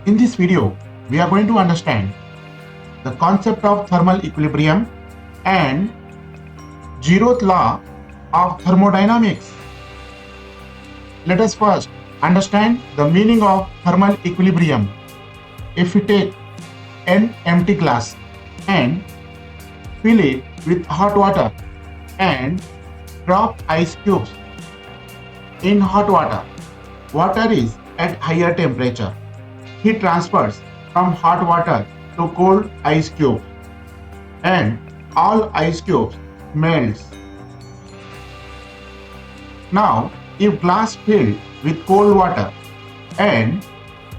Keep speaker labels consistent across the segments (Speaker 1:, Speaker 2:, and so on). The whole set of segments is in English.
Speaker 1: In this video, we are going to understand the concept of thermal equilibrium and Zeroth law of thermodynamics. Let us first understand the meaning of thermal equilibrium. If we take an empty glass and fill it with hot water and drop ice cubes in hot water, water is at higher temperature. Heat transfers from hot water to cold ice cubes and all ice cubes melts. Now, if glass filled with cold water and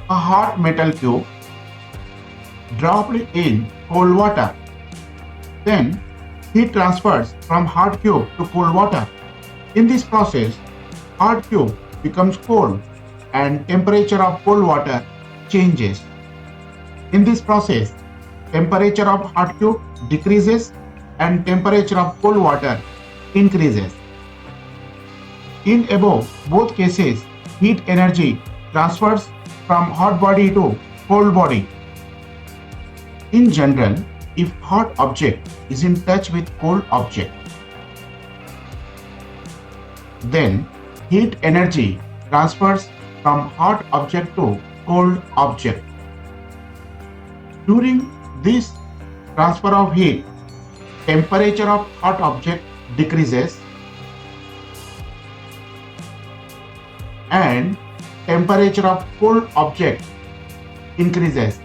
Speaker 1: a hot metal cube dropped in cold water, then heat transfers from hot cube to cold water. In this process, hot cube becomes cold and temperature of cold water changes. In this process, temperature of hot cube decreases and temperature of cold water increases. In above both cases, heat energy transfers from hot body to cold body. In general, if hot object is in touch with cold object, then heat energy transfers from hot object to cold object. During this transfer of heat, temperature of hot object decreases and temperature of cold object increases.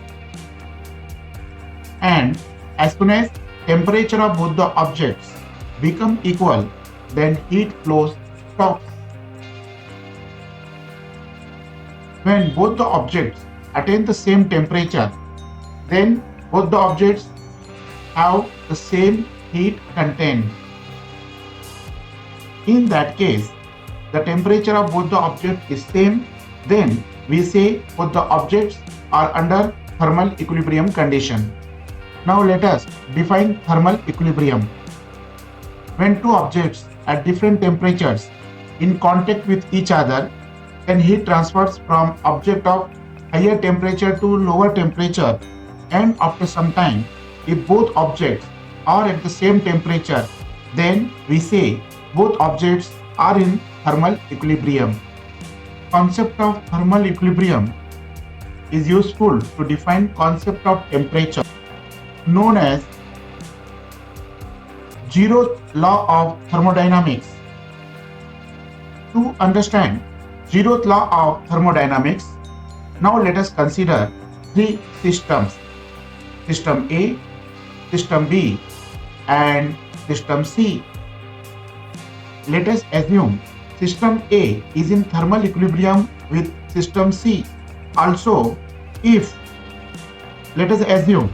Speaker 1: And as soon as temperature of both the objects become equal, then heat flow stops. When both the objects attain the same temperature, then both the objects have the same heat content. In that case, the temperature of both the objects is same, then we say both the objects are under thermal equilibrium condition. Now let us define thermal equilibrium. When two objects at different temperatures in contact with each other, then heat transfers from object of higher temperature to lower temperature, and after some time, if both objects are at the same temperature, then we say both objects are in thermal equilibrium. Concept of thermal equilibrium is useful to define concept of temperature, known as Zeroth law of thermodynamics. To understand Zeroth law of thermodynamics, now let us consider three systems: system A, system B, and system C. Let us assume system A is in thermal equilibrium with system C. Also, if let us assume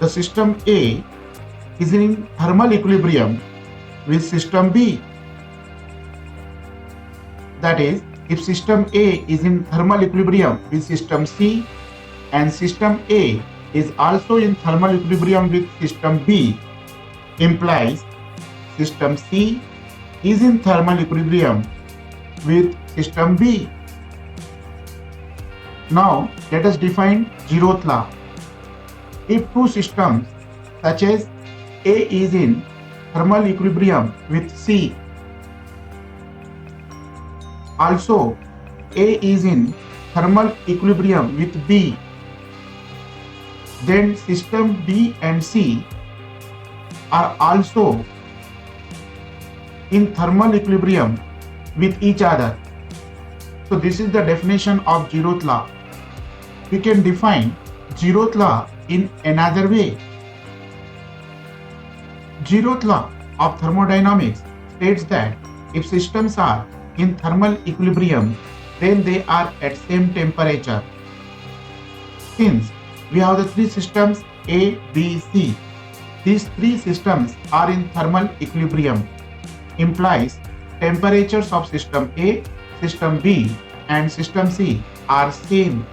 Speaker 1: the system A is in thermal equilibrium with system B, that is, if system A is in thermal equilibrium with system C and system A is also in thermal equilibrium with system B, implies system C is in thermal equilibrium with system B. Now let us define Zeroth law. If two systems such as A is in thermal equilibrium with C, also A is in thermal equilibrium with B, then system B and C are also in thermal equilibrium with each other. So this is the definition of Zeroth law. We can define Zeroth law in another way. Zeroth law of thermodynamics states that if systems are in thermal equilibrium, then they are at same temperature. Since we have the three systems A, B, C, these three systems are in thermal equilibrium, implies temperatures of system A, system B, and system C are same.